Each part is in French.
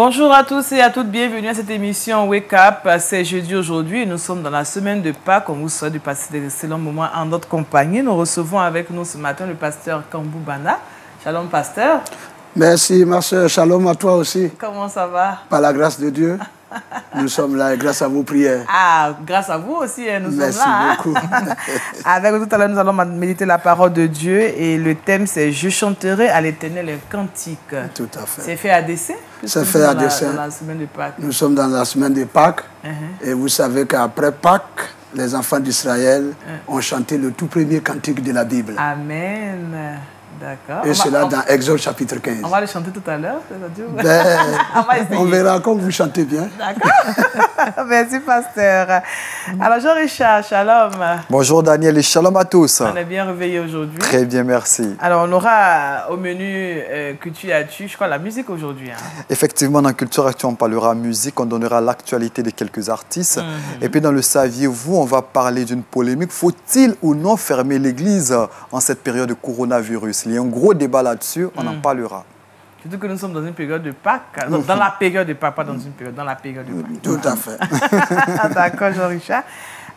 Bonjour à tous et à toutes, bienvenue à cette émission Wake Up. C'est jeudi aujourd'hui, nous sommes dans la semaine de Pâques. On vous souhaite de passer d'excellents moments en notre compagnie. Nous recevons avec nous ce matin le pasteur Kambou Bana. Shalom pasteur. Merci ma soeur, shalom à toi aussi. Comment ça va? Par la grâce de Dieu, nous sommes là et grâce à vos prières. Ah, grâce à vous aussi, nous Merci sommes là. beaucoup. Avec vous tout à l'heure, nous allons méditer la parole de Dieu et le thème c'est « Je chanterai à l'Éternel un cantique ». Tout à fait. C'est fait à dessein? C'est fait à dessein. Dans la semaine de Pâques. Nous sommes dans la semaine de Pâques et vous savez qu'après Pâques, les enfants d'Israël ont chanté le tout premier cantique de la Bible. Amen. D'accord. Et cela dans Exode chapitre 15. On va le chanter tout à l'heure, c'est-à-dire. Ben, on verra comme vous chantez bien. D'accord. Merci, pasteur. Alors, Jean-Richard, shalom. Bonjour Daniel et shalom à tous. On est bien réveillés aujourd'hui. Très bien, merci. Alors, on aura au menu Culture Actu, je crois, la musique aujourd'hui. Effectivement, dans Culture Actu, on parlera musique, on donnera l'actualité de quelques artistes. Et puis dans le Saviez-vous, on va parler d'une polémique. Faut-il ou non fermer l'église en cette période de coronavirus? Il y a un gros débat là-dessus, on en parlera. Surtout que nous sommes dans une période de Pâques. Dans la période de Pâques, pas dans une période, dans la période de Pâques. Tout à fait. D'accord, Jean-Richard.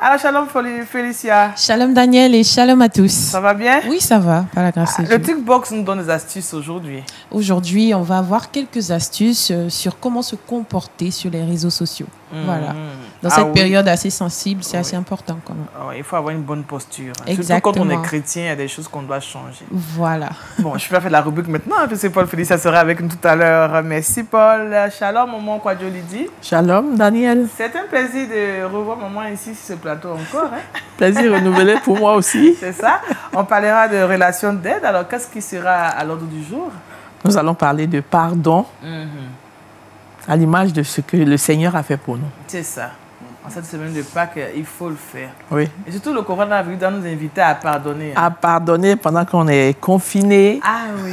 Alors, shalom Félicia. Shalom Daniel et shalom à tous. Ça va bien? Oui, ça va, par la grâce de Dieu. Le TikBox nous donne des astuces aujourd'hui. Aujourd'hui, on va avoir quelques astuces sur comment se comporter sur les réseaux sociaux. Voilà. Dans cette période assez sensible, c'est assez important quand même. Il faut avoir une bonne posture. Exactement. Surtout quand on est chrétien, il y a des choses qu'on doit changer. Voilà. Bon, je vais faire la rubrique maintenant, puisque Paul Félicia sera avec nous tout à l'heure. Merci Paul. Shalom, maman Kwadjolidi. Shalom, Daniel. C'est un plaisir de revoir maman ici sur ce plateau encore. Plaisir renouvelé pour moi aussi. C'est ça. On parlera de relations d'aide. Alors, qu'est-ce qui sera à l'ordre du jour? Nous allons parler de pardon à l'image de ce que le Seigneur a fait pour nous. C'est ça. En cette semaine de Pâques, il faut le faire. Oui. Et surtout, le coronavirus doit nous inviter à pardonner. À pardonner pendant qu'on est confiné. Ah oui.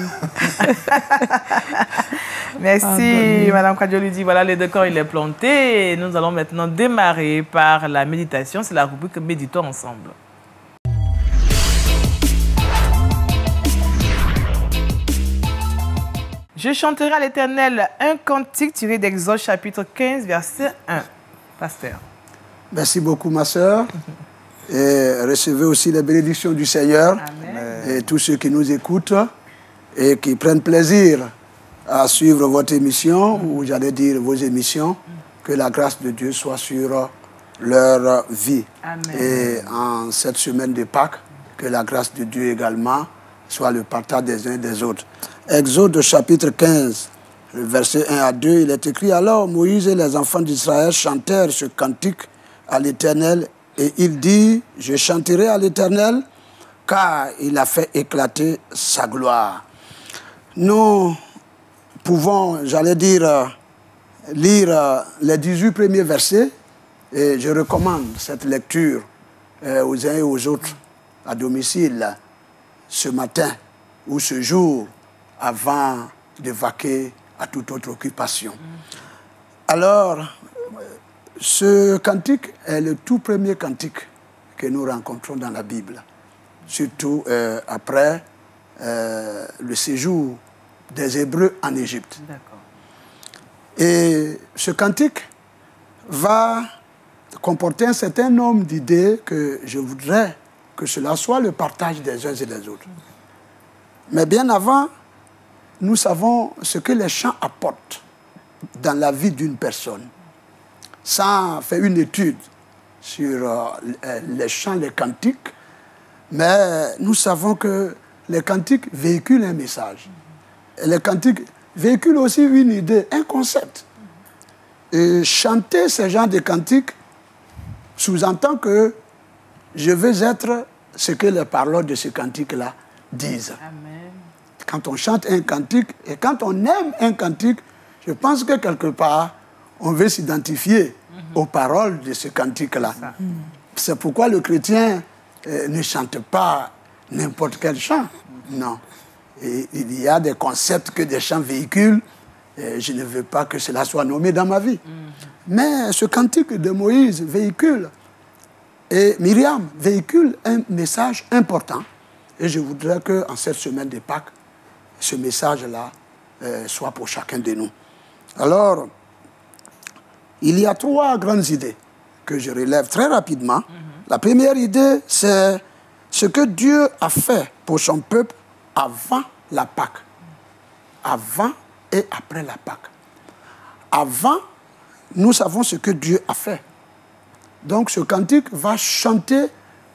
Merci, Madame Kwadjolidi. Voilà, le décor, il est planté. Et nous allons maintenant démarrer par la méditation. C'est la rubrique Méditons ensemble. Je chanterai à l'Éternel un cantique tiré d'Exode chapitre 15, verset 1. Pasteur. Merci beaucoup, ma soeur. Et recevez aussi les bénédictions du Seigneur. Amen. Et tous ceux qui nous écoutent et qui prennent plaisir à suivre votre émission, ou j'allais dire vos émissions, que la grâce de Dieu soit sur leur vie. Amen. Et en cette semaine de Pâques, que la grâce de Dieu également soit le partage des uns et des autres. Exode chapitre 15, verset 1 à 2, il est écrit: Alors Moïse et les enfants d'Israël chantèrent ce cantique à l'Éternel, et il dit: Je chanterai à l'Éternel, car il a fait éclater sa gloire. Nous pouvons, j'allais dire, lire les 18 premiers versets, et je recommande cette lecture aux uns et aux autres à domicile ce matin ou ce jour, avant de vaquer à toute autre occupation. Alors, ce cantique est le tout premier cantique que nous rencontrons dans la Bible, surtout après le séjour des Hébreux en Égypte. Et ce cantique va comporter un certain nombre d'idées que je voudrais que cela soit le partage des uns et des autres. Mais bien avant, nous savons ce que les chants apportent dans la vie d'une personne. Sans faire une étude sur les chants, les cantiques, mais nous savons que les cantiques véhiculent un message. Et les cantiques véhiculent aussi une idée, un concept. Et chanter ce genre de cantiques sous-entend que je veux être ce que les paroles de ce cantique-là disent. Amen. Quand on chante un cantique et quand on aime un cantique, je pense que quelque part, on veut s'identifier aux paroles de ce cantique-là. C'est pourquoi le chrétien ne chante pas n'importe quel chant. Non. Et il y a des concepts que des chants véhiculent. Et je ne veux pas que cela soit nommé dans ma vie. Mais ce cantique de Moïse véhicule, et Myriam véhicule un message important. Et je voudrais qu'en cette semaine de Pâques, ce message-là soit pour chacun de nous. Alors, il y a 3 grandes idées que je relève très rapidement. La première idée, c'est ce que Dieu a fait pour son peuple avant la Pâque. Avant et après la Pâque. Avant, nous savons ce que Dieu a fait. Donc ce cantique va chanter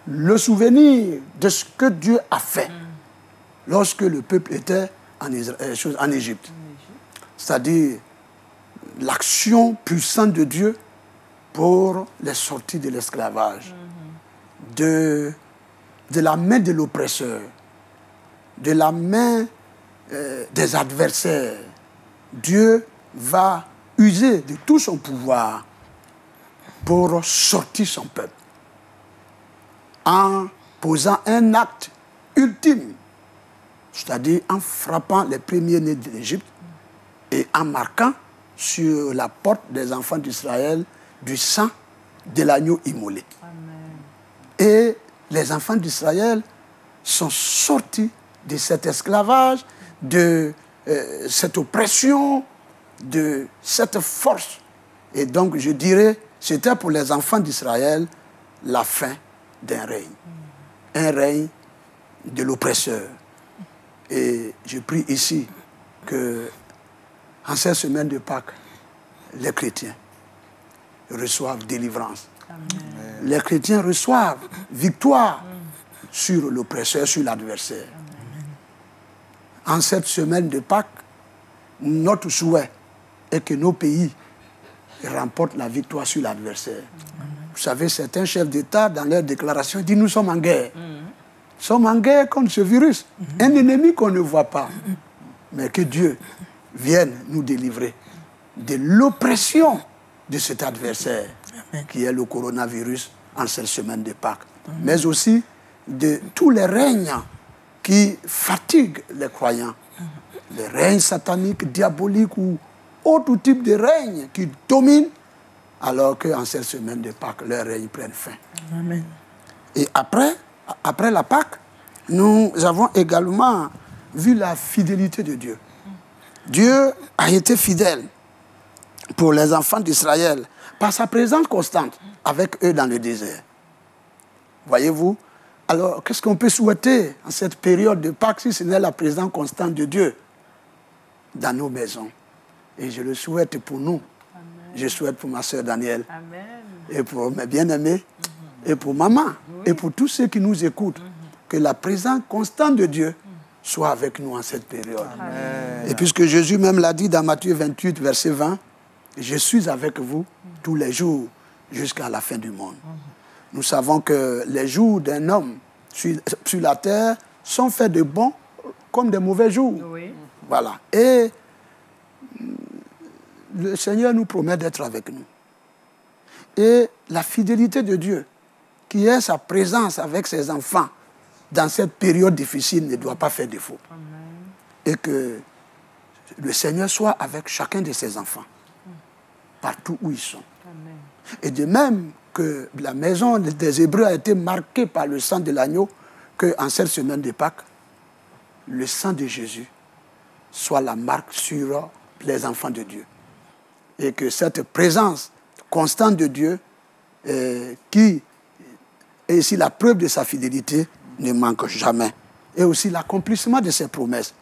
le souvenir de ce que Dieu a fait lorsque le peuple était en Égypte. C'est-à-dire l'action puissante de Dieu pour les sorties de l'esclavage, de la main de l'oppresseur, de la main des adversaires. Dieu va user de tout son pouvoir pour sortir son peuple en posant un acte ultime, c'est-à-dire en frappant les premiers-nés de l'Égypte et en marquant sur la porte des enfants d'Israël du sang de l'agneau immolé. Amen. Et les enfants d'Israël sont sortis de cet esclavage, de cette oppression, de cette force. Et donc, je dirais, c'était pour les enfants d'Israël la fin d'un règne. Un règne de l'oppresseur. Et je prie ici que, en cette semaine de Pâques, les chrétiens reçoivent délivrance. Amen. Les chrétiens reçoivent victoire sur l'oppresseur, sur l'adversaire. En cette semaine de Pâques, notre souhait est que nos pays remportent la victoire sur l'adversaire. Vous savez, certains chefs d'État, dans leur déclaration, disent « Nous sommes en guerre. Nous sommes en guerre contre ce virus, un ennemi qu'on ne voit pas. Mais que Dieu vienne nous délivrer de l'oppression de cet adversaire qui est le coronavirus en cette semaine de Pâques. Mais aussi de tous les règnes qui fatiguent les croyants. Les règnes sataniques, diaboliques ou autre type de règne qui domine, alors qu'en cette semaine de Pâques, leurs règnes prennent fin. Amen. Et après la Pâque, nous avons également vu la fidélité de Dieu. Dieu a été fidèle pour les enfants d'Israël par sa présence constante avec eux dans le désert. Voyez-vous? Alors, qu'est-ce qu'on peut souhaiter en cette période de Pâques si ce n'est la présence constante de Dieu dans nos maisons? Et je le souhaite pour nous. Amen. Je souhaite pour ma sœur Danielle. Amen. Et pour mes bien-aimés. Et pour maman. Oui. Et pour tous ceux qui nous écoutent. Que la présence constante de Dieu soit avec nous en cette période. Amen. Et puisque Jésus même l'a dit dans Matthieu 28, verset 20, « Je suis avec vous tous les jours jusqu'à la fin du monde. » Nous savons que les jours d'un homme sur la terre sont faits de bons comme de mauvais jours. Oui. Voilà. Et le Seigneur nous promet d'être avec nous. Et la fidélité de Dieu, qui est sa présence avec ses enfants dans cette période difficile, ne doit pas faire défaut. Amen. Et que le Seigneur soit avec chacun de ses enfants, partout où ils sont. Amen. Et de même que la maison des Hébreux a été marquée par le sang de l'agneau, qu'en cette semaine de Pâques, le sang de Jésus soit la marque sur les enfants de Dieu. Et que cette présence constante de Dieu, qui est ici la preuve de sa fidélité, ne manque jamais. Et aussi l'accomplissement de ses promesses.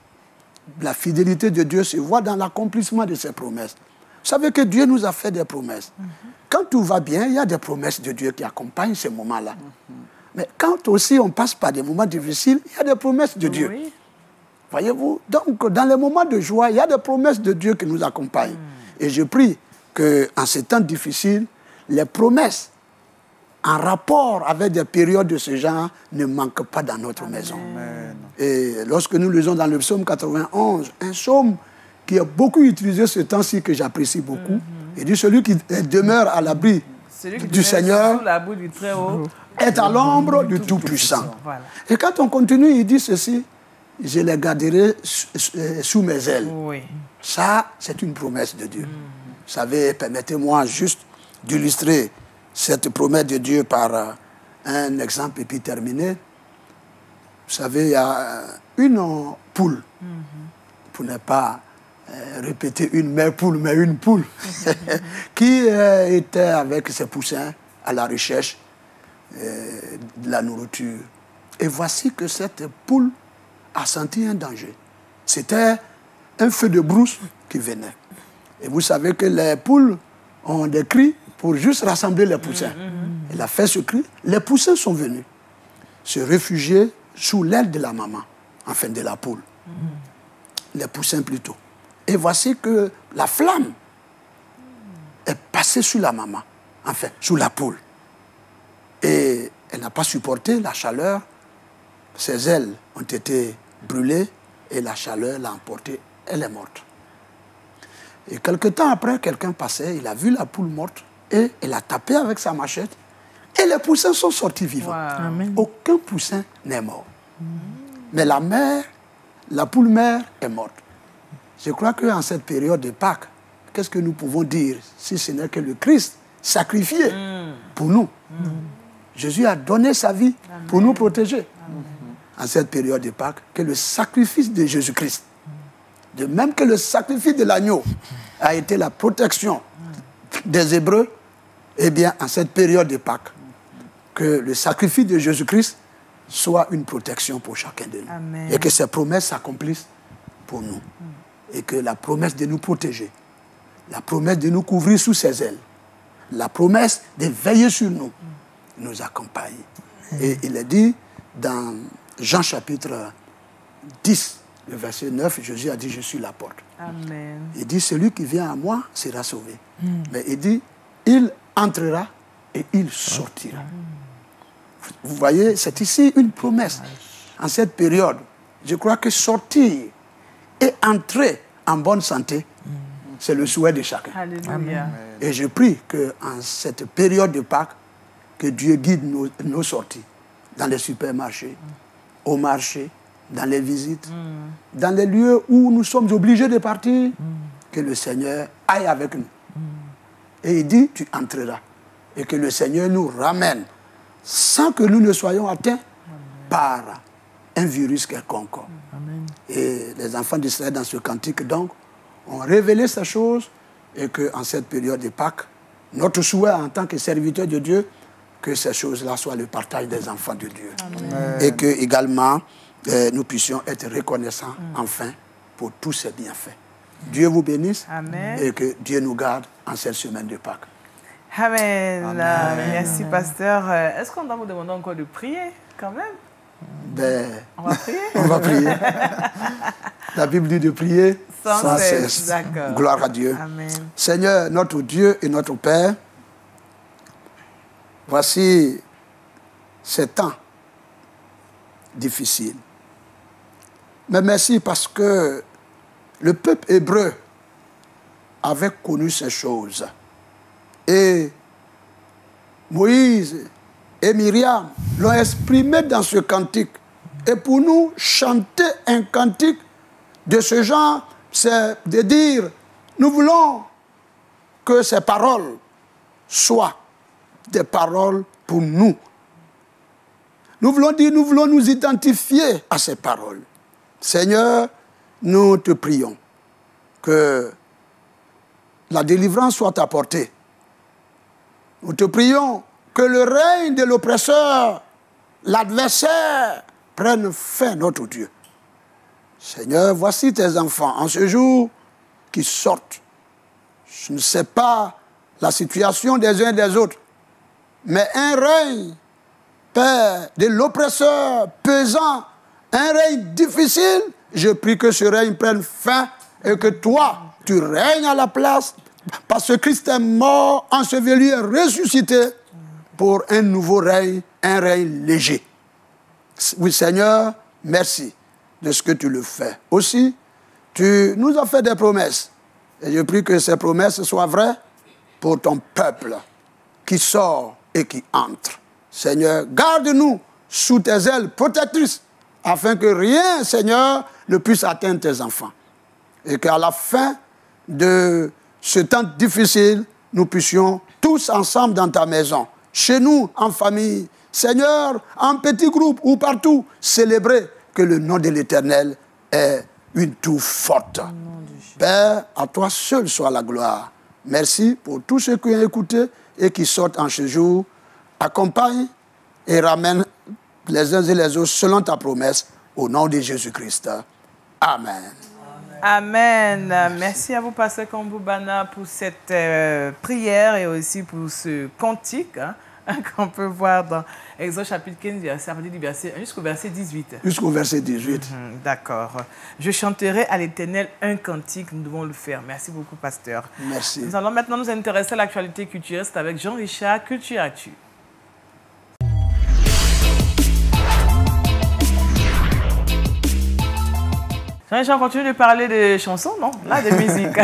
La fidélité de Dieu se voit dans l'accomplissement de ses promesses. Vous savez que Dieu nous a fait des promesses. Quand tout va bien, il y a des promesses de Dieu qui accompagnent ces moments-là. Mais quand aussi on passe par des moments difficiles, il y a des promesses de Dieu. Oui. Voyez-vous? Donc, dans les moments de joie, il y a des promesses de Dieu qui nous accompagnent. Et je prie qu'en ces temps difficiles, les promesses en rapport avec des périodes de ce genre ne manquent pas dans notre maison. Amen. Et lorsque nous lisons dans le psaume 91, un psaume qui est beaucoup utilisé ce temps-ci, que j'apprécie beaucoup, il dit celui qui demeure à l'abri du Seigneur est à l'ombre du Tout-Puissant. Voilà. Et quand on continue, il dit ceci, je les garderai sous mes ailes. Oui. Ça, c'est une promesse de Dieu. Vous savez, permettez-moi juste d'illustrer cette promesse de Dieu par un exemple et puis terminer. Vous savez, il y a une poule, pour ne pas répéter une mère poule, mais une poule, qui était avec ses poussins à la recherche de la nourriture. Et voici que cette poule a senti un danger. C'était un feu de brousse qui venait. Et vous savez que les poules ont des cris pour juste rassembler les poussins. Elle a fait ce cri. Les poussins sont venus se réfugier sous l'aile de la maman, enfin de la poule. Les poussins plutôt. Et voici que la flamme est passée sur la maman, enfin, sous la poule. Et elle n'a pas supporté la chaleur. Ses ailes ont été brûlées et la chaleur l'a emportée. Elle est morte. Et quelque temps après, quelqu'un passait, il a vu la poule morte et il a tapé avec sa machette. Et les poussins sont sortis vivants. Amen. Aucun poussin n'est mort. Mais la mère, la poule mère est morte. Je crois qu'en cette période de Pâques, qu'est-ce que nous pouvons dire si ce n'est que le Christ sacrifié pour nous. Jésus a donné sa vie pour nous protéger. En cette période de Pâques, que le sacrifice de Jésus-Christ, de même que le sacrifice de l'agneau a été la protection des Hébreux, eh bien, en cette période de Pâques, que le sacrifice de Jésus-Christ soit une protection pour chacun de nous. Amen. Et que ces promesses s'accomplissent pour nous. Et que la promesse de nous protéger, la promesse de nous couvrir sous ses ailes, la promesse de veiller sur nous, nous accompagne. Et il est dit dans Jean chapitre 10, le verset 9, Jésus a dit, je suis la porte. Amen. Il dit, celui qui vient à moi sera sauvé. Mais il dit, il entrera et il sortira. Vous voyez, c'est ici une promesse. En cette période, je crois que sortir et entrer en bonne santé, c'est le souhait de chacun. Alléluia. Et je prie qu'en cette période de Pâques, que Dieu guide nos sorties dans les supermarchés, au marché, dans les visites, dans les lieux où nous sommes obligés de partir, que le Seigneur aille avec nous. Et il dit, tu entreras. Et que le Seigneur nous ramène sans que nous ne soyons atteints par un virus quelconque. Et les enfants d'Israël, dans ce cantique, donc, ont révélé ces choses et qu'en cette période de Pâques, notre souhait en tant que serviteur de Dieu, que ces choses-là soient le partage des enfants de Dieu. Amen. Et que également, nous puissions être reconnaissants, enfin, pour tous ces bienfaits. Dieu vous bénisse. Amen. Et que Dieu nous garde en cette semaine de Pâques. Amen. Amen. Merci, pasteur. Est-ce qu'on doit vous demander encore de prier, quand même? Ben, On va prier? on va prier. La Bible dit de prier Sans cesse. D'accord. Gloire à Dieu. Amen. Seigneur, notre Dieu et notre Père, voici ces temps difficiles. Mais merci parce que le peuple hébreu avait connu ces choses. Et Moïse et Myriam l'ont exprimé dans ce cantique. Et pour nous, chanter un cantique de ce genre, c'est de dire, nous voulons que ces paroles soient des paroles pour nous. Nous voulons dire, nous voulons nous identifier à ces paroles. Seigneur, nous te prions que la délivrance soit apportée. Nous te prions que le règne de l'oppresseur, l'adversaire, prenne fin, notre Dieu. Seigneur, voici tes enfants en ce jour qui sortent. Je ne sais pas la situation des uns et des autres, mais un règne, Père, de l'oppresseur pesant, un règne difficile, je prie que ce règne prenne fin et que toi, tu règnes à la place, parce que Christ est mort, enseveli et ressuscité pour un nouveau règne, un règne léger. Oui, Seigneur, merci de ce que tu le fais. Aussi, tu nous as fait des promesses. Et je prie que ces promesses soient vraies pour ton peuple qui sort et qui entre. Seigneur, garde-nous sous tes ailes protectrices afin que rien, Seigneur, ne puisse atteindre tes enfants. Et qu'à la fin de ce temps difficile, nous puissions tous ensemble dans ta maison, chez nous, en famille, Seigneur, en petits groupes ou partout, célébrer que le nom de l'Éternel est une tour forte. Père, à toi seul soit la gloire. Merci pour tous ceux qui ont écouté et qui sortent en ce jour. Accompagne et ramène les uns et les autres selon ta promesse, au nom de Jésus-Christ. Amen. Amen. Merci à vous, Pasteur Kambou Bana, pour cette prière et aussi pour ce cantique qu'on peut voir dans Exode chapitre 15, verset 1 jusqu'au verset 18. Jusqu'au verset 18. D'accord. Je chanterai à l'Éternel un cantique, nous devons le faire. Merci beaucoup, Pasteur. Merci. Nous allons maintenant nous intéresser à l'actualité culturelle. C'est avec Jean-Richard, Culture Actu. On continue de parler de chansons, non? Là, de musique.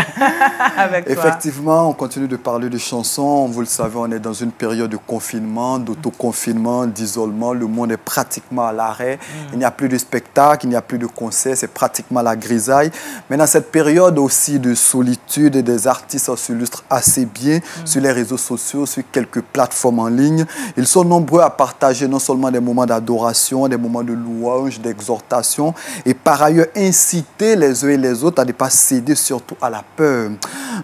Avec toi. Effectivement, on continue de parler de chansons. Vous le savez, on est dans une période de confinement, d'autoconfinement, d'isolement. Le monde est pratiquement à l'arrêt. Il n'y a plus de spectacles, il n'y a plus de concerts. C'est pratiquement la grisaille. Mais dans cette période aussi de solitude, des artistes s'illustrent assez bien sur les réseaux sociaux, sur quelques plateformes en ligne. Ils sont nombreux à partager non seulement des moments d'adoration, des moments de louange, d'exhortation, et par ailleurs inciter les uns et les autres à ne pas céder surtout à la peur.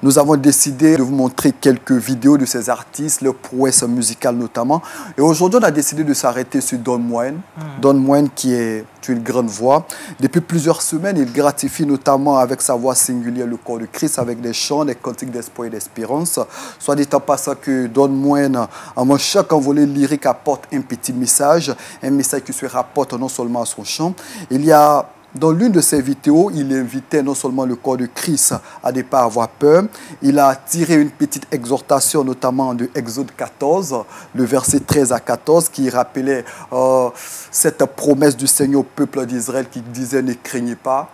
Nous avons décidé de vous montrer quelques vidéos de ces artistes, leurs prouesses musicales notamment. Et aujourd'hui, on a décidé de s'arrêter sur Don Moen. Don Moen qui est une grande voix. Depuis plusieurs semaines, il gratifie notamment avec sa voix singulière le corps de Christ, avec des chants, des cantiques d'espoir et d'espérance. Soit dit en passant que Don Moen, en chaque envolée lyrique, apporte un petit message, un message qui se rapporte non seulement à son chant. Il y a dans l'une de ses vidéos, il invitait non seulement le corps de Christ à ne pas avoir peur, il a tiré une petite exhortation, notamment de Exode 14, le verset 13 à 14, qui rappelait cette promesse du Seigneur au peuple d'Israël qui disait « Ne craignez pas ».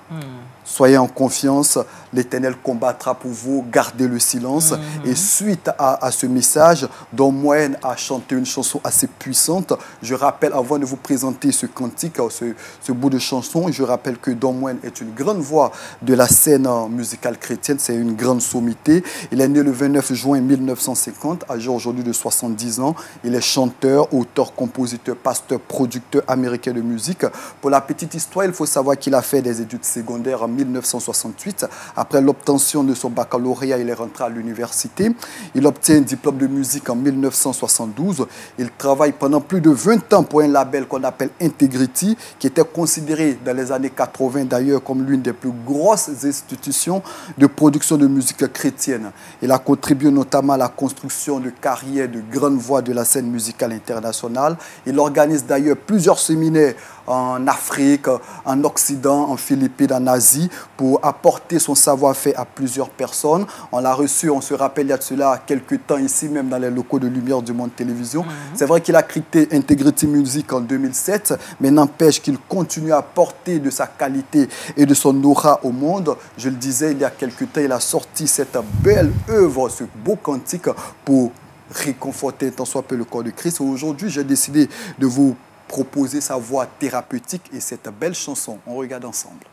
Soyez en confiance, l'Éternel combattra pour vous, gardez le silence. Et suite à ce message, Don Moen a chanté une chanson assez puissante. Je rappelle, avant de vous présenter ce cantique, ce bout de chanson, je rappelle que Don Moen est une grande voix de la scène musicale chrétienne. C'est une grande sommité. Il est né le 29 juin 1950, âgé aujourd'hui de 70 ans. Il est chanteur, auteur, compositeur, pasteur, producteur américain de musique. Pour la petite histoire, il faut savoir qu'il a fait des études secondaires en 1968. Après l'obtention de son baccalauréat, il est rentré à l'université. Il obtient un diplôme de musique en 1972. Il travaille pendant plus de 20 ans pour un label qu'on appelle Integrity, qui était considéré dans les années 80 d'ailleurs comme l'une des plus grosses institutions de production de musique chrétienne. Il a contribué notamment à la construction de carrières de grandes voix de la scène musicale internationale. Il organise d'ailleurs plusieurs séminaires en Afrique, en Occident, en Philippines, en Asie, pour apporter son savoir-faire à plusieurs personnes. On l'a reçu, on se rappelle, il y a de cela quelques temps ici, même dans les locaux de Lumière du Monde Télévision. C'est vrai qu'il a quitté Integrity Music en 2007, mais n'empêche qu'il continue à porter de sa qualité et de son aura au monde. Je le disais, il y a quelques temps, il a sorti cette belle œuvre, ce beau cantique pour réconforter tant soit peu le corps de Christ. Aujourd'hui, j'ai décidé de vous proposer sa voix thérapeutique et cette belle chanson. On regarde ensemble.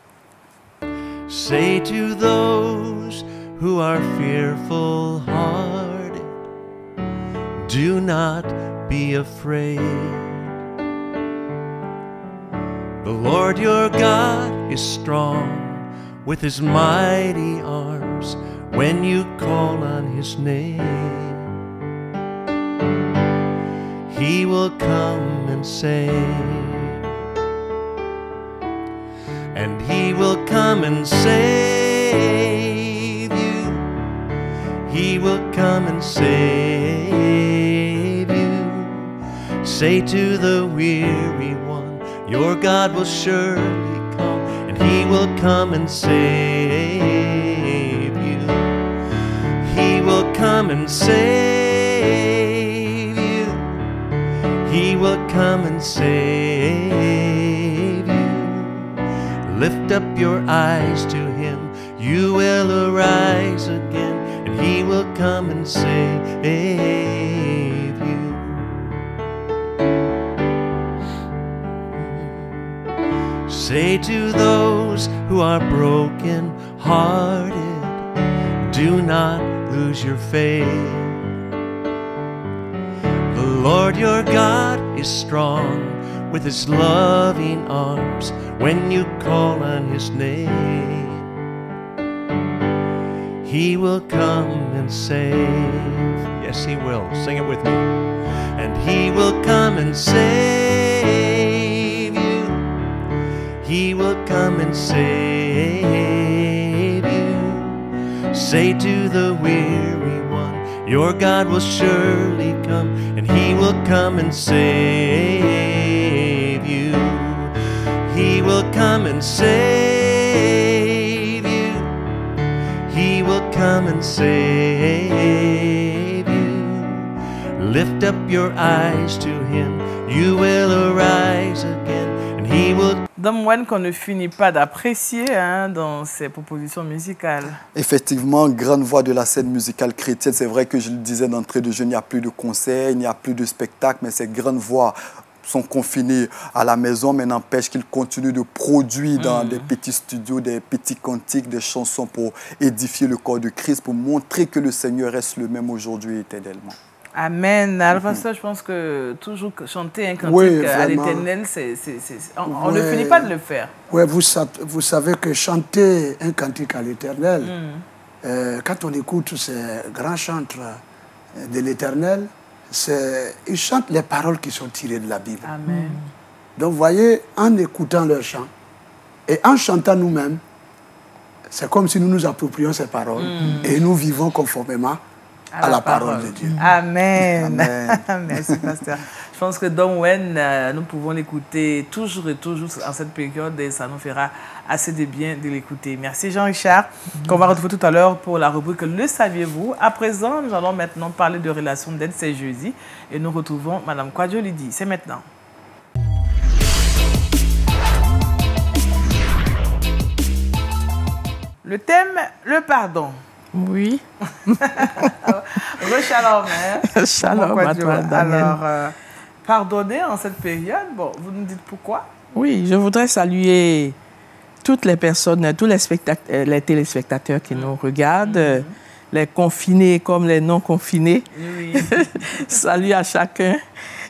Say to those who are fearful hearted, do not be afraid. The Lord your God is strong with his mighty arms when you call on his name. He will come and save, and he will come and save you. He will come and save you. Say to the weary one, your God will surely come, and he will come and save you. He will come and save. He will come and save you. Lift up your eyes to him. You will arise again, and he will come and save you. Say to those who are broken hearted, do not lose your faith. The Lord your God is strong with his loving arms when you call on his name. He will come and save. Yes, he will. Sing it with me. And he will come and save you. He will come and save you. Say to the weary one, your God will surely come, and he will come and save you. He will come and save you. He will come and save you. Lift up your eyes to him. You will arise again, and he will. Dom Wen qu'on ne finit pas d'apprécier dans ses propositions musicales. Effectivement, grande voix de la scène musicale chrétienne. C'est vrai que je le disais d'entrée de jeu, il n'y a plus de concerts, il n'y a plus de spectacles, mais ces grandes voix sont confinés à la maison, mais n'empêche qu'ils continuent de produire dans des petits studios, des petits cantiques, des chansons pour édifier le corps de Christ, pour montrer que le Seigneur reste le même aujourd'hui et éternellement. Amen. Alors, ça, je pense que toujours chanter un cantique à l'Éternel, on ne finit pas de le faire. Oui, vous savez que chanter un cantique à l'Éternel, quand on écoute ces grands chantres de l'Éternel, ils chantent les paroles qui sont tirées de la Bible. Amen. Donc, vous voyez, en écoutant leurs chants et en chantant nous-mêmes, c'est comme si nous nous approprions ces paroles et nous vivons conformément à la parole de Dieu. Amen. Amen. Merci, pasteur. Je pense que Dom Wen, nous pouvons l'écouter toujours et toujours en cette période et ça nous fera assez de bien de l'écouter. Merci Jean-Richard, qu'on va retrouver tout à l'heure pour la rubrique Le saviez-vous. À présent, nous allons maintenant parler de relations d'aide, c'est jeudi, et nous retrouvons Madame Kwadjo Lydie. C'est maintenant. Le thème, le pardon. Oui. Shalom, hein? Shalom à toi, Daniel. Alors, pardonner en cette période, bon, vous nous dites pourquoi? Oui, je voudrais saluer toutes les personnes, tous les téléspectateurs qui nous regardent, les confinés comme les non-confinés. Oui. Salut à chacun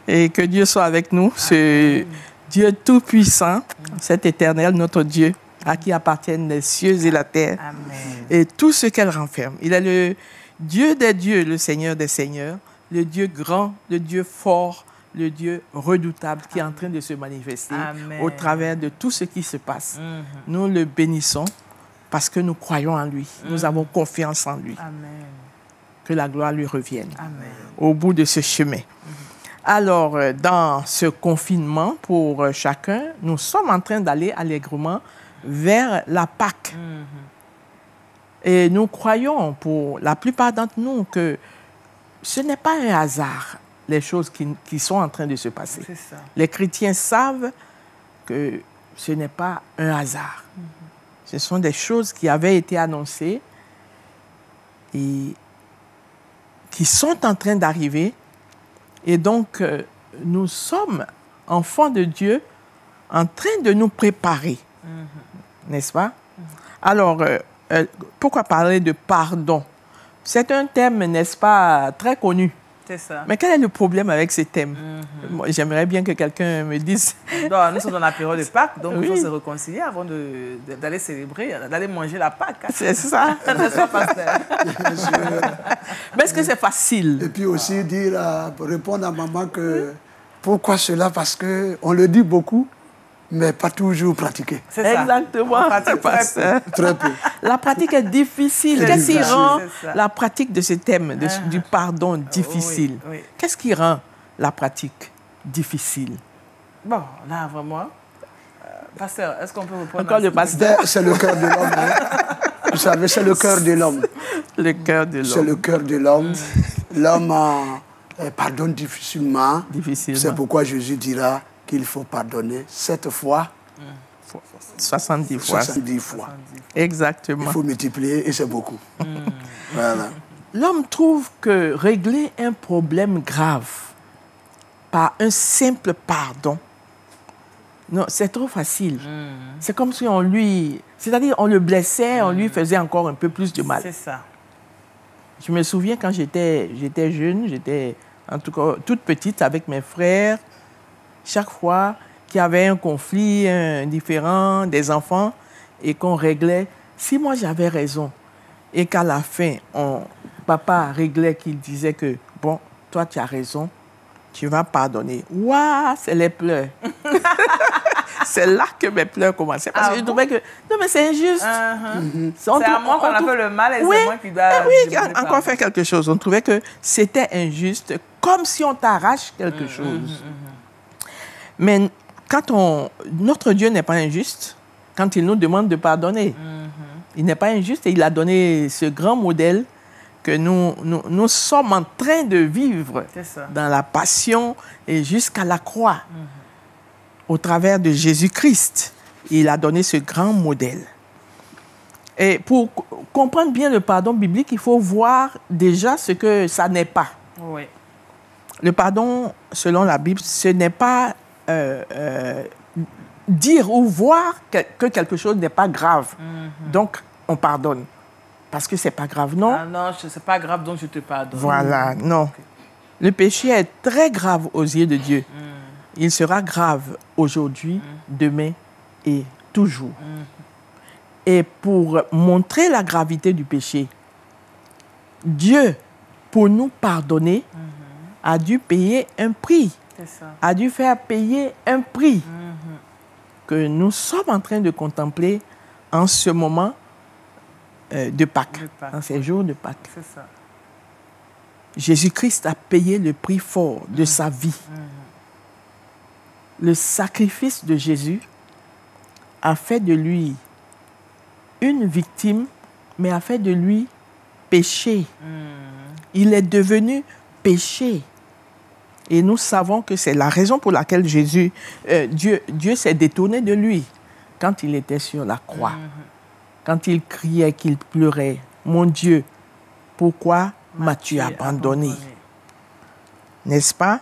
et que Dieu soit avec nous, ce Dieu tout-puissant, cet éternel, notre Dieu, à qui appartiennent les cieux et la terre. Amen. Et tout ce qu'elle renferme. Il est le Dieu des dieux, le Seigneur des seigneurs, le Dieu grand, le Dieu fort, le Dieu redoutable qui est en train de se manifester au travers de tout ce qui se passe. Nous le bénissons parce que nous croyons en lui. Nous avons confiance en lui. Amen. Que la gloire lui revienne. Amen. Au bout de ce chemin. Alors, dans ce confinement pour chacun, nous sommes en train d'aller allègrement vers la Pâque. Et nous croyons, pour la plupart d'entre nous, que ce n'est pas un hasard, les choses qui sont en train de se passer. C'est ça. Les chrétiens savent que ce n'est pas un hasard. Ce sont des choses qui avaient été annoncées et qui sont en train d'arriver. Et donc, nous sommes, enfants de Dieu, en train de nous préparer. N'est-ce pas? Alors, pourquoi parler de pardon? C'est un thème, n'est-ce pas, très connu. C'est ça. Mais quel est le problème avec ce thème? Moi, j'aimerais bien que quelqu'un me dise. Non, nous sommes dans la période de Pâques, donc Oui. il faut se réconcilier avant d'aller célébrer, d'aller manger la Pâques. C'est ça. N'est-ce pas, pasteur? Mais est-ce que c'est facile? Et puis aussi répondre à maman que pourquoi cela? Parce qu'on le dit beaucoup, mais pas toujours pratiqué. C'est ça. Exactement. On pratique Pasteur. Très peu. La pratique est difficile. C'est Qu'est-ce qui difficile. rend C'est ça. la pratique de ce thème, du pardon, difficile? Oui, oui. Qu'est-ce qui rend la pratique difficile? Bon, là, vraiment. Pasteur, est-ce qu'on peut reprendre Encore le pasteur. C'est le cœur de l'homme. Vous savez, c'est le cœur de l'homme. Le cœur de C'est l'homme. le cœur de l'homme. L'homme pardonne difficilement. Difficilement. C'est pourquoi Jésus dira qu'il faut pardonner 7 fois, 70 fois. 70 fois. Il Exactement. faut multiplier et c'est beaucoup. Voilà. L'homme trouve que régler un problème grave par un simple pardon, non, c'est trop facile. C'est comme si on lui... C'est-à-dire, on le blessait, on lui faisait encore un peu plus de mal. C'est ça. Je me souviens quand j'étais jeune, j'étais en tout cas toute petite, avec mes frères, chaque fois qu'il y avait un conflit, un différend des enfants, et qu'on réglait, si moi j'avais raison, et qu'à la fin, papa réglait qu'il disait que, bon, toi tu as raison, tu vas pardonner. Waouh, c'est les pleurs. C'est là que mes pleurs commençaient. Parce que je trouvais que, non mais c'est injuste. C'est à moi qu'on a fait le mal et c'est moi qui dois... Oui, encore faire quelque chose. On trouvait que c'était injuste, comme si on t'arrache quelque chose. Mais quand notre Dieu n'est pas injuste, quand il nous demande de pardonner, il n'est pas injuste et il a donné ce grand modèle que nous sommes en train de vivre dans la passion et jusqu'à la croix. Au travers de Jésus-Christ, il a donné ce grand modèle. Et pour comprendre bien le pardon biblique, il faut voir déjà ce que ça n'est pas. Oui. Le pardon, selon la Bible, ce n'est pas dire ou voir que quelque chose n'est pas grave. Donc, on pardonne. Parce que c'est pas grave, non? Ah non, c'est pas grave, donc je te pardonne. Voilà, non. Okay. Le péché est très grave aux yeux de Dieu. Il sera grave aujourd'hui, demain et toujours. Et pour montrer la gravité du péché, Dieu, pour nous pardonner, a dû payer un prix. A dû faire payer un prix que nous sommes en train de contempler en ce moment de Pâques, en ces jours de Pâques. C'est ça. Jésus-Christ a payé le prix fort de sa vie. Le sacrifice de Jésus a fait de lui une victime, mais a fait de lui péché. Il est devenu péché. Et nous savons que c'est la raison pour laquelle Dieu s'est détourné de lui quand il était sur la croix. Quand il criait, qu'il pleurait, « Mon Dieu, pourquoi m'as-tu abandonné ?» N'est-ce pas?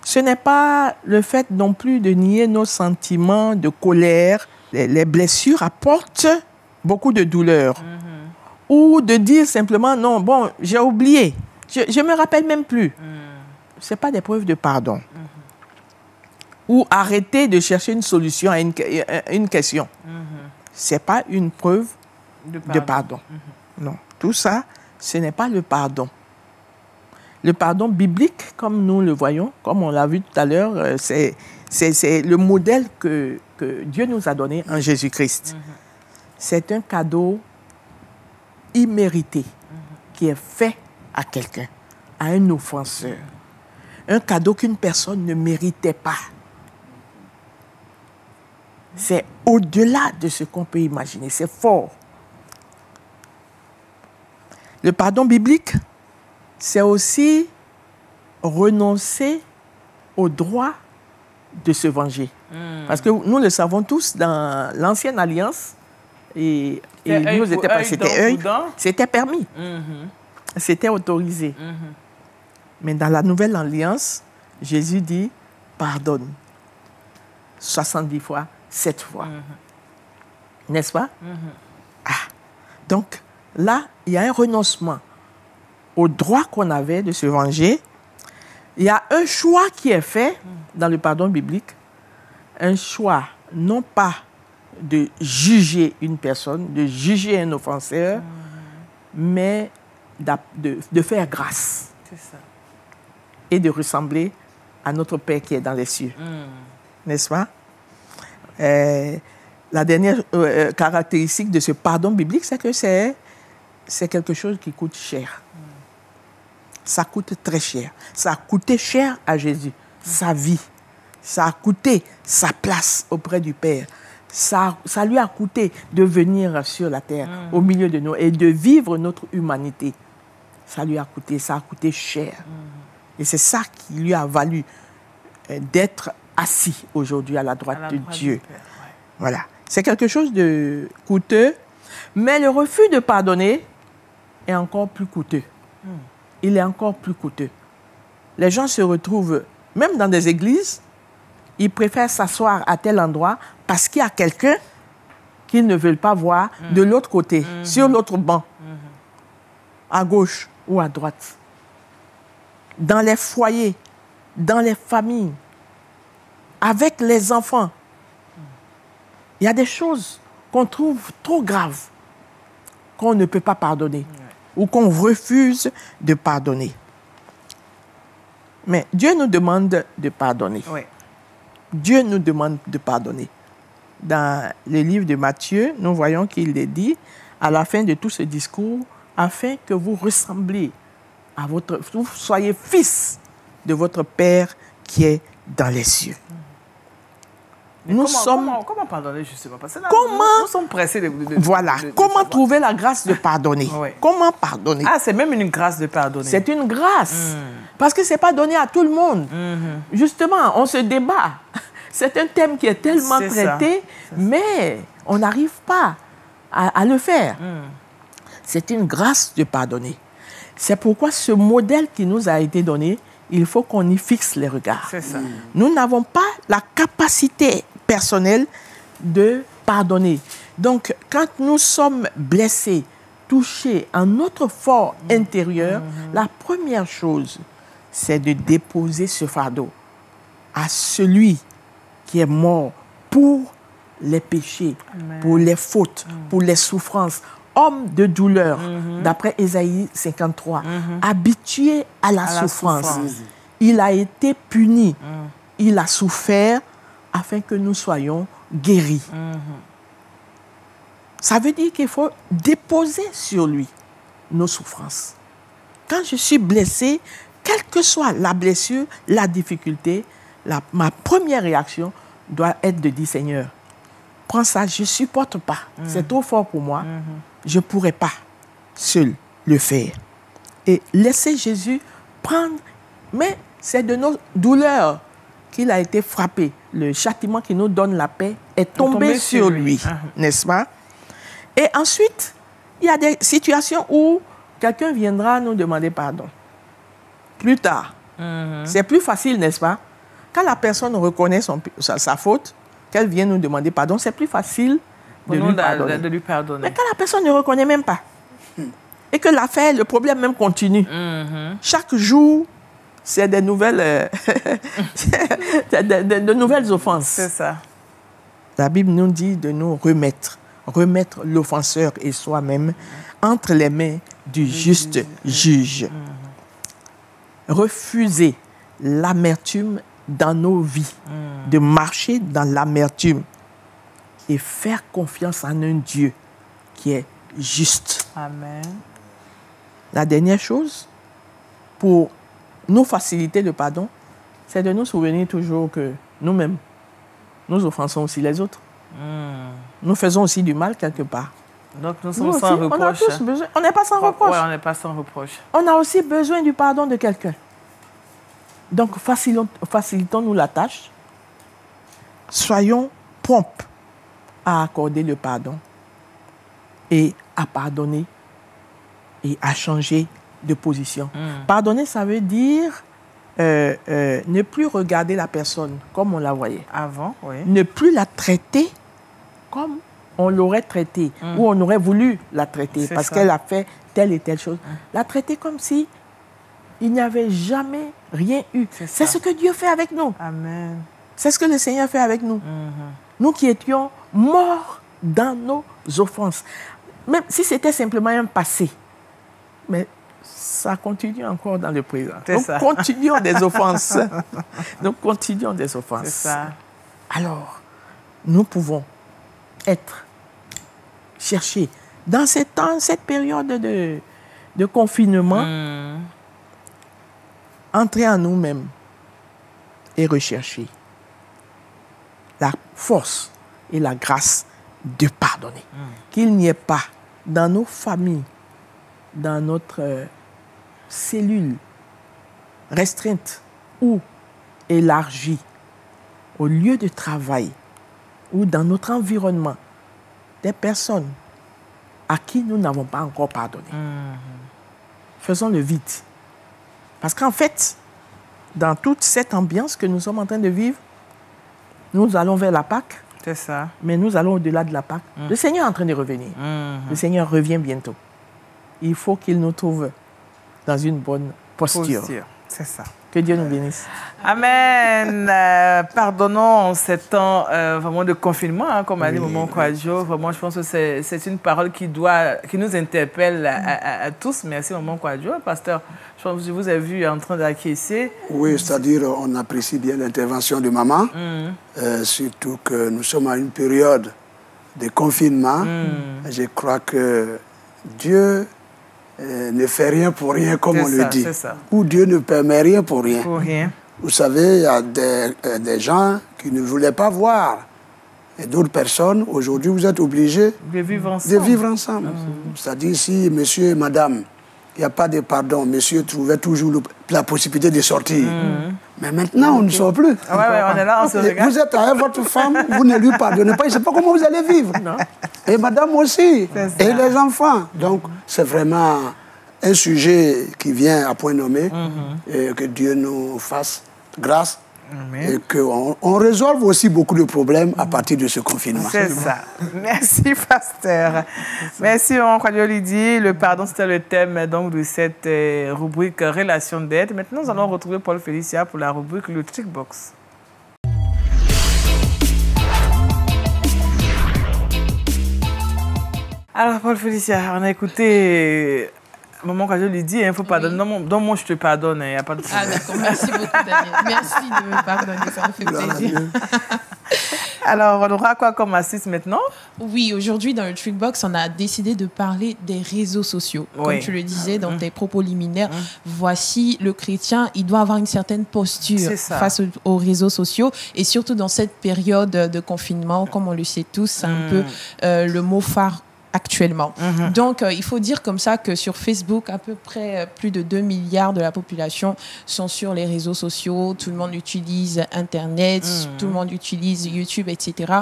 Ce n'est pas le fait non plus de nier nos sentiments de colère. Les blessures apportent beaucoup de douleur. Ou de dire simplement, non, bon, j'ai oublié. Je ne me rappelle même plus. Ce n'est pas des preuves de pardon. Ou arrêter de chercher une solution à une question. Ce n'est pas une preuve de pardon. Non, tout ça, ce n'est pas le pardon. Le pardon biblique, comme nous le voyons, comme on l'a vu tout à l'heure, c'est le modèle que Dieu nous a donné en Jésus-Christ. C'est un cadeau immérité qui est fait à quelqu'un, à un offenseur. Un cadeau qu'une personne ne méritait pas. C'est au-delà de ce qu'on peut imaginer. C'est fort. Le pardon biblique, c'est aussi renoncer au droit de se venger. Parce que nous le savons tous, dans l'Ancienne Alliance, et c'était œil, c'était permis. C'était autorisé. Mais dans la Nouvelle Alliance, Jésus dit, pardonne 70 fois, 7 fois. N'est-ce pas? Donc, là, il y a un renoncement au droit qu'on avait de se venger. Il y a un choix qui est fait dans le pardon biblique. Un choix, non pas de juger une personne, de juger un offenseur, mais de faire grâce. C'est ça. Et de ressembler à notre Père qui est dans les cieux. N'est-ce pas? La dernière caractéristique de ce pardon biblique, c'est que c'est quelque chose qui coûte cher. Ça coûte très cher. Ça a coûté cher à Jésus, sa vie. Ça a coûté sa place auprès du Père. Ça lui a coûté de venir sur la terre, au milieu de nous, et de vivre notre humanité. Ça lui a coûté cher. Et c'est ça qui lui a valu d'être assis aujourd'hui à la droite de Dieu. Voilà. C'est quelque chose de coûteux, mais le refus de pardonner est encore plus coûteux. Il est encore plus coûteux. Les gens se retrouvent, même dans des églises, ils préfèrent s'asseoir à tel endroit parce qu'il y a quelqu'un qu'ils ne veulent pas voir de l'autre côté, sur l'autre banc, à gauche ou à droite. dans les foyers, dans les familles, avec les enfants. Il y a des choses qu'on trouve trop graves, qu'on ne peut pas pardonner, ou qu'on refuse de pardonner. Mais Dieu nous demande de pardonner. Oui. Dieu nous demande de pardonner. Dans le livre de Matthieu, nous voyons qu'il est dit, à la fin de tout ce discours, afin que vous ressembliez à vous soyez fils de votre Père qui est dans les cieux. Comment pardonner justement? Parce que là, nous sommes pressés de voilà. Comment trouver la grâce de pardonner? Oui. Comment pardonner? Ah, c'est même une grâce de pardonner. C'est une grâce. Parce que ce n'est pas donné à tout le monde. Justement, on se débat. C'est un thème qui est tellement traité, mais on n'arrive pas à le faire. C'est une grâce de pardonner. C'est pourquoi ce modèle qui nous a été donné, il faut qu'on y fixe les regards. C'est ça. Nous n'avons pas la capacité personnelle de pardonner. Donc, quand nous sommes blessés, touchés en notre fort intérieur, la première chose, c'est de déposer ce fardeau à celui qui est mort pour les péchés, pour les fautes, pour les souffrances. Homme de douleur, d'après Ésaïe 53, habitué à la souffrance. Il a été puni, il a souffert afin que nous soyons guéris. Ça veut dire qu'il faut déposer sur lui nos souffrances. Quand je suis blessé, quelle que soit la blessure, la difficulté, ma première réaction doit être de dire, Seigneur, prends ça, je ne supporte pas. C'est trop fort pour moi. Je ne pourrais pas seul le faire. Et laisser Jésus prendre, mais c'est de nos douleurs qu'il a été frappé. Le châtiment qui nous donne la paix est tombé sur lui, n'est-ce pas? Et ensuite, il y a des situations où quelqu'un viendra nous demander pardon. Plus tard. C'est plus facile, n'est-ce pas? Quand la personne reconnaît sa faute, qu'elle vient nous demander pardon, c'est plus facile de lui pardonner. Mais quand la personne ne reconnaît même pas, et que l'affaire, le problème même continue, chaque jour, c'est des nouvelles, de nouvelles offenses. C'est ça. La Bible nous dit de nous remettre l'offenseur et soi-même entre les mains du juste juge. Refuser l'amertume dans nos vies, de marcher dans l'amertume et faire confiance en un Dieu qui est juste. Amen. La dernière chose, pour nous faciliter le pardon, c'est de nous souvenir toujours que nous-mêmes, nous offensons aussi les autres. Nous faisons aussi du mal quelque part. Donc nous sommes sans reproche. On a tous besoin. On n'est pas sans reproche. Oui, on n'est pas sans reproche. On a aussi besoin du pardon de quelqu'un. Donc facilitons-nous la tâche. Soyons prompts à accorder le pardon et à pardonner et à changer de position. Pardonner, ça veut dire ne plus regarder la personne comme on la voyait avant, oui. Ne plus la traiter comme on l'aurait traitée ou on aurait voulu la traiter parce qu'elle a fait telle et telle chose. La traiter comme si il n'y avait jamais rien eu. C'est ce que Dieu fait avec nous. Amen. C'est ce que le Seigneur fait avec nous. Nous qui étions morts dans nos offenses. Même si c'était simplement un passé. Mais ça continue encore dans le présent. Donc, continuons des offenses. Nous continuons des offenses. C'est ça. Alors, nous pouvons chercher, dans cette période de confinement, entrer en nous-mêmes et rechercher la force et la grâce de pardonner. Qu'il n'y ait pas dans nos familles, dans notre cellule restreinte ou élargie, au lieu de travail ou dans notre environnement, des personnes à qui nous n'avons pas encore pardonné. Faisons le vide. Parce qu'en fait, dans toute cette ambiance que nous sommes en train de vivre, nous allons vers la Pâque. C'est ça. Mais nous allons au-delà de la Pâque. Le Seigneur est en train de revenir. Le Seigneur revient bientôt. Il faut qu'il nous trouve dans une bonne posture. C'est ça. Que Dieu nous bénisse. Amen. Pardonnons ces temps vraiment de confinement, hein, comme a dit Maman Kwadjo. Vraiment, je pense que c'est une parole qui nous interpelle à tous. Merci Maman Kwadjo. Pasteur, je pense que je vous ai vu en train d'acquiescer. Oui, c'est-à-dire on apprécie bien l'intervention de maman, surtout que nous sommes à une période de confinement. Je crois que Dieu ne fait rien pour rien, comme on le dit. Ou Dieu ne permet rien pour rien. Vous savez, il y a des gens qui ne voulaient pas voir. Et d'autres personnes, aujourd'hui, vous êtes obligés de vivre ensemble. C'est-à-dire, si monsieur et madame, il n'y a pas de pardon, monsieur trouvait toujours la possibilité de sortir. Mais maintenant, on ne sort plus. On est là, on se regarde. Vous êtes avec votre femme, vous ne lui pardonnez pas, il ne sait pas comment vous allez vivre. Et madame aussi, et les enfants. Donc, c'est vraiment un sujet qui vient à point nommé, et que Dieu nous fasse grâce. Et qu'on résolve aussi beaucoup de problèmes à partir de ce confinement. C'est ça. Merci, pasteur. Merci, Maman Kwadjo Lydie. Le pardon, c'était le thème donc, de cette rubrique Relation d'aide. Maintenant, nous allons retrouver Paul Félicia pour la rubrique Le Trickbox. Alors, Paul Félicia, on a écouté Maman Kwadjo Lydie, il faut pardonner. Donc, moi, je te pardonne, il n'y a pas de problème. Ah, d'accord. Merci beaucoup, Daniel. Merci de me pardonner, ça me fait plaisir. Alors, on aura quoi comme astuce maintenant? Oui, aujourd'hui, dans le Trickbox, on a décidé de parler des réseaux sociaux. Comme tu le disais dans tes propos liminaires, voici le chrétien, il doit avoir une certaine posture face aux réseaux sociaux. Et surtout dans cette période de confinement, comme on le sait tous, c'est un peu le mot phare actuellement. Donc, il faut dire comme ça que sur Facebook, à peu près plus de 2 milliards de la population sont sur les réseaux sociaux. Tout le monde utilise Internet, tout le monde utilise YouTube, etc.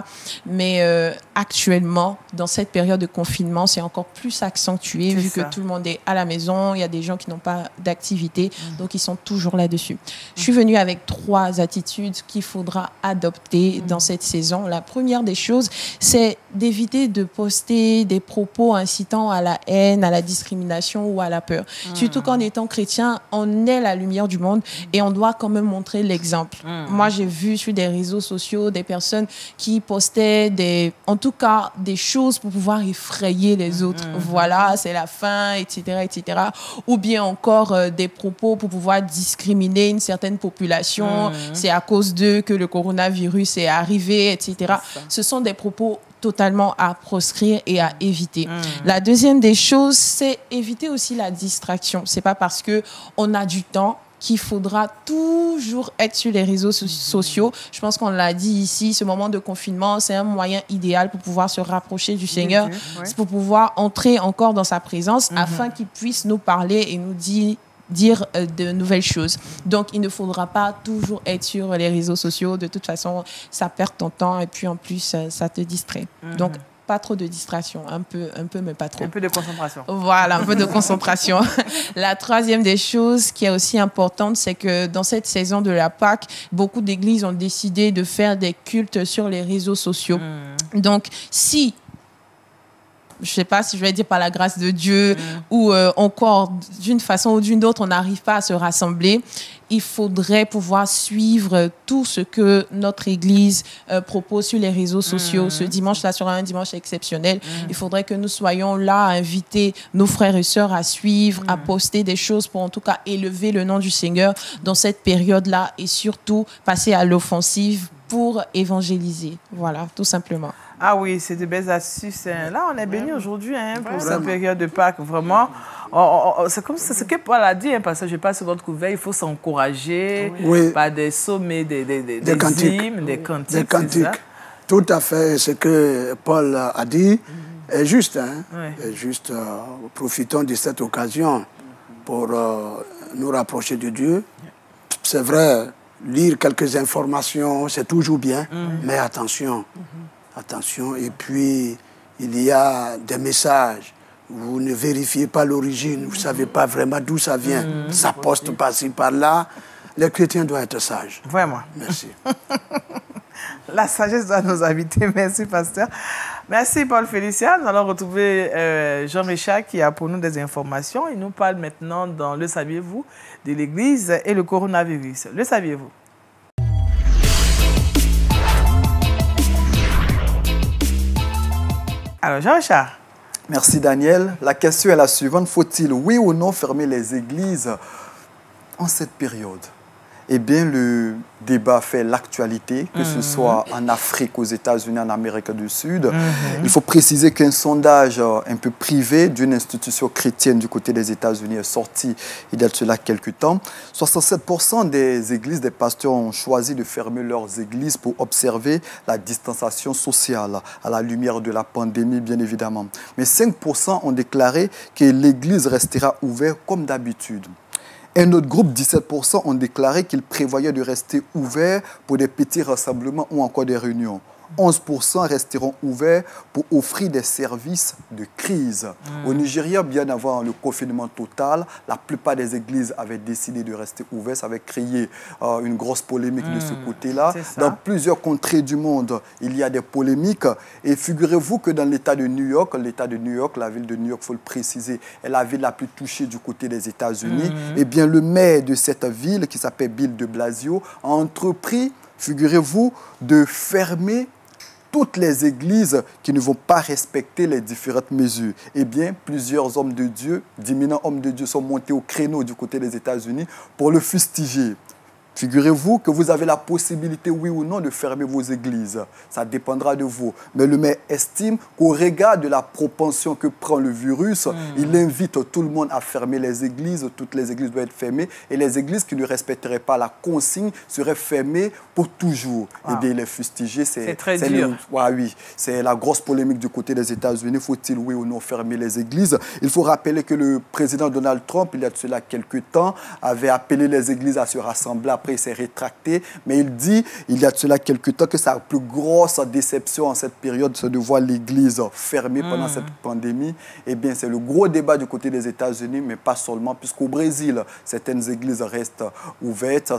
Mais actuellement, dans cette période de confinement, c'est encore plus accentué vu que tout le monde est à la maison. Il y a des gens qui n'ont pas d'activité, donc ils sont toujours là-dessus. Je suis venue avec 3 attitudes qu'il faudra adopter dans cette saison. La première des choses, c'est d'éviter de poster des propos incitant à la haine, à la discrimination ou à la peur. Surtout qu'en étant chrétien, on est la lumière du monde et on doit quand même montrer l'exemple. Moi, j'ai vu sur des réseaux sociaux des personnes qui postaient en tout cas des choses pour pouvoir effrayer les autres. Voilà, c'est la fin, etc., etc. Ou bien encore des propos pour pouvoir discriminer une certaine population. C'est à cause d'eux que le coronavirus est arrivé, etc. Ce sont des propos totalement à proscrire et à éviter. La deuxième des choses, c'est éviter aussi la distraction. C'est pas parce que on a du temps qu'il faudra toujours être sur les réseaux sociaux. Je pense qu'on l'a dit ici, ce moment de confinement, c'est un moyen idéal pour pouvoir se rapprocher du Seigneur, pour pouvoir entrer encore dans sa présence afin qu'il puisse nous parler et nous dire de nouvelles choses. Donc, il ne faudra pas toujours être sur les réseaux sociaux. De toute façon, ça perd ton temps et puis en plus, ça te distrait. Donc, pas trop de distraction, un peu, mais pas trop. Un peu de concentration. Voilà, un peu de concentration. La troisième des choses qui est aussi importante, c'est que dans cette saison de la Pâque, beaucoup d'églises ont décidé de faire des cultes sur les réseaux sociaux. Donc, si je ne sais pas si je vais dire par la grâce de Dieu ou encore d'une façon ou d'une autre, on n'arrive pas à se rassembler, il faudrait pouvoir suivre tout ce que notre Église propose sur les réseaux sociaux. Ce dimanche-là sera un dimanche exceptionnel. Il faudrait que nous soyons là à inviter nos frères et sœurs à suivre, à poster des choses pour en tout cas élever le nom du Seigneur dans cette période-là et surtout passer à l'offensive pour évangéliser. Voilà, tout simplement. Ah oui, c'est de belles astuces. Là, on est bénis aujourd'hui pour cette période de Pâques. Vraiment, c'est comme ce que Paul a dit, parce que je passe sur votre couvert, il faut s'encourager par des sommets, des hymnes, des cantiques. Tout à fait, ce que Paul a dit est juste. Est juste. Profitons de cette occasion pour nous rapprocher de Dieu. C'est vrai, lire quelques informations, c'est toujours bien, mais attention. Attention, et puis il y a des messages. Vous ne vérifiez pas l'origine, vous ne savez pas vraiment d'où ça vient. Ça poste par-ci, par-là. Les chrétiens doivent être sages. Vraiment. Merci. La sagesse doit nous habiter. Merci, pasteur. Merci Paul Félicien. Nous allons retrouver Jean Richard qui a pour nous des informations. Il nous parle maintenant dans Le Saviez-vous de l'Église et le coronavirus. Le saviez-vous? Alors Jean Richard. Merci Daniel. La question est la suivante. Faut-il, oui ou non, fermer les églises en cette période? Eh bien, le débat fait l'actualité, que ce soit en Afrique, aux États-Unis, en Amérique du Sud. Il faut préciser qu'un sondage un peu privé d'une institution chrétienne du côté des États-Unis est sorti il y a de cela quelques temps. 67% des églises, des pasteurs ont choisi de fermer leurs églises pour observer la distanciation sociale à la lumière de la pandémie, bien évidemment. Mais 5% ont déclaré que l'église restera ouverte comme d'habitude. Un autre groupe, 17%, ont déclaré qu'ils prévoyaient de rester ouverts pour des petits rassemblements ou encore des réunions. 11% resteront ouverts pour offrir des services de crise. Au Nigeria, bien avant le confinement total, la plupart des églises avaient décidé de rester ouvertes. Ça avait créé une grosse polémique de ce côté-là. Dans plusieurs contrées du monde, il y a des polémiques. Et figurez-vous que dans l'État de New York, la ville de New York, il faut le préciser, est la ville la plus touchée du côté des États-Unis. Eh bien, le maire de cette ville, qui s'appelle Bill de Blasio, a entrepris, figurez-vous, de fermer toutes les églises qui ne vont pas respecter les différentes mesures. Eh bien, plusieurs hommes de Dieu, d'éminents hommes de Dieu sont montés au créneau du côté des États-Unis pour le fustiger. Figurez-vous que vous avez la possibilité, oui ou non, de fermer vos églises. Ça dépendra de vous. Mais le maire estime qu'au regard de la propension que prend le virus, il invite tout le monde à fermer les églises. Toutes les églises doivent être fermées. Et les églises qui ne respecteraient pas la consigne seraient fermées pour toujours. Eh bien, il est fustigé. C'est très dur. Oui, c'est la grosse polémique du côté des États-Unis. Faut-il, oui ou non, fermer les églises? Il faut rappeler que le président Donald Trump, il y a de cela quelques temps, avait appelé les églises à se rassembler. Après, il s'est rétracté, mais il dit, il y a de cela quelques temps, que sa plus grosse déception en cette période, c'est de voir l'Église fermée pendant cette pandémie. Eh bien, c'est le gros débat du côté des États-Unis, mais pas seulement, puisqu'au Brésil, certaines églises restent ouvertes,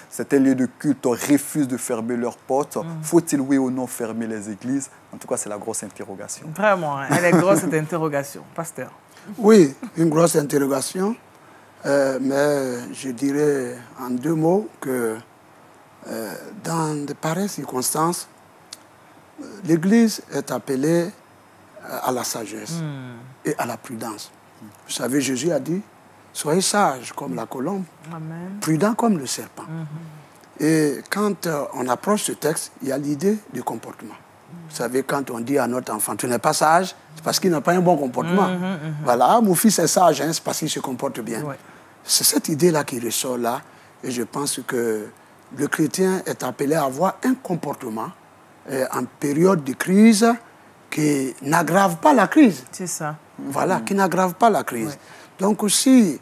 certains lieux de culte refusent de fermer leurs portes. Faut-il, oui ou non, fermer les églises? En tout cas, c'est la grosse interrogation. Vraiment, elle est grosse, cette interrogation. Pasteur. Oui, une grosse interrogation. Mais je dirais en deux mots que dans de pareilles circonstances, l'Église est appelée à la sagesse et à la prudence. Vous savez, Jésus a dit, soyez sages comme la colombe, prudents comme le serpent. Et quand on approche ce texte, il y a l'idée du comportement. Vous savez, quand on dit à notre enfant, tu n'es pas sage, c'est parce qu'il n'a pas un bon comportement. Voilà, mon fils est sage, hein, c'est parce qu'il se comporte bien. C'est cette idée-là qui ressort là, et je pense que le chrétien est appelé à avoir un comportement en période de crise qui n'aggrave pas la crise. C'est ça. Voilà, qui n'aggrave pas la crise. Donc aussi,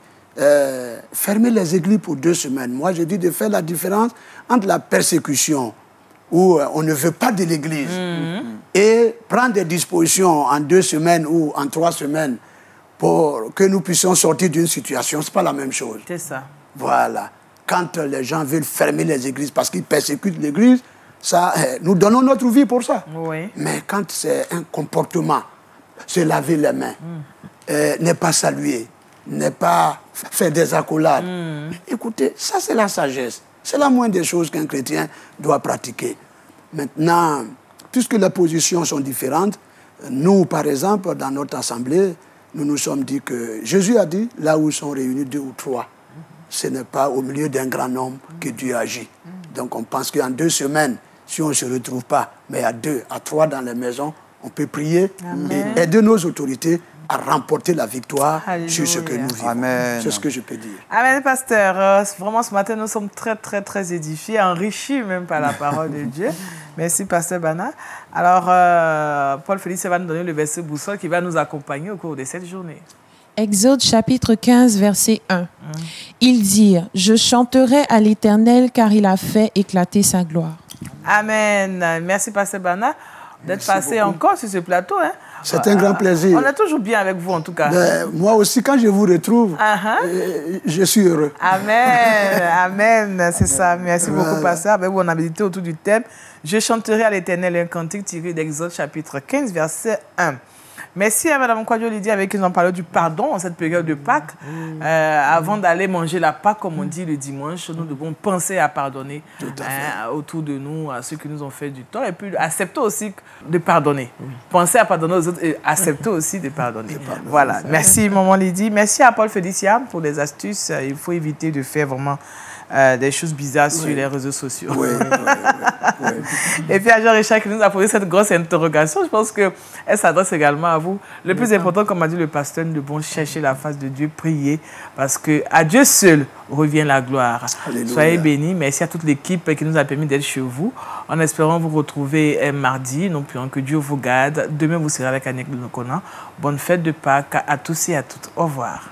fermer les églises pour 2 semaines. Moi, je dis de faire la différence entre la persécution, où on ne veut pas de l'église, et prendre des dispositions en 2 semaines ou en 3 semaines pour que nous puissions sortir d'une situation. Ce n'est pas la même chose. C'est ça. Voilà. Quand les gens veulent fermer les églises parce qu'ils persécutent l'église, ça, nous donnons notre vie pour ça. Mais quand c'est un comportement, se laver les mains, n'est pas saluer, n'est pas faire des accolades. Écoutez, ça c'est la sagesse. C'est la moindre des choses qu'un chrétien doit pratiquer. Maintenant, puisque les positions sont différentes, nous, par exemple, dans notre assemblée, nous nous sommes dit que Jésus a dit, là où sont réunis 2 ou 3, ce n'est pas au milieu d'un grand nombre que Dieu agit. Donc on pense qu'en 2 semaines, si on ne se retrouve pas, mais à 2, à 3 dans les maisons, on peut prier et aider nos autorités à remporter la victoire sur ce que nous vivons. C'est ce que je peux dire. Amen, pasteur. Vraiment, ce matin, nous sommes très, très, très édifiés, enrichis même par la parole de Dieu. Merci, pasteur Bana. Alors, Paul Félix va nous donner le verset boussole qui va nous accompagner au cours de cette journée. Exode chapitre 15, verset 1. Ils dirent, « Je chanterai à l'Éternel car il a fait éclater sa gloire. » Amen. Merci, pasteur Bana, d'être passé encore sur ce plateau. C'est un grand plaisir. On est toujours bien avec vous, en tout cas. Moi aussi, quand je vous retrouve, je suis heureux. Amen, amen, c'est ça. Merci beaucoup, pasteur. Avec vous, on a médité autour du thème. Je chanterai à l'Éternel un cantique tiré d'Exode chapitre 15, verset 1. Merci à Mme Kwadjo Lydie avec qui nous avons parlé du pardon en cette période de Pâques. Avant d'aller manger la Pâques, comme on dit le dimanche, nous devons penser à pardonner autour de nous, à ceux qui nous ont fait du tort, et puis accepter aussi de pardonner. Penser à pardonner aux autres et accepter aussi de pardonner. Voilà. Merci, Maman Lydie. Merci à Paul Félicia pour les astuces. Il faut éviter de faire vraiment des choses bizarres sur les réseaux sociaux. Et puis à Jean-Richard qui nous a posé cette grosse interrogation, je pense qu'elle s'adresse également à vous. Le plus important, comme a dit le pasteur, nous devons chercher la face de Dieu, prier, parce qu'à Dieu seul revient la gloire. Alléluia. Soyez bénis. Merci à toute l'équipe qui nous a permis d'être chez vous. En espérant vous retrouver mardi. Nous prions que Dieu vous garde. Demain, vous serez avec Annick de Nokona. Bonne fête de Pâques à tous et à toutes. Au revoir.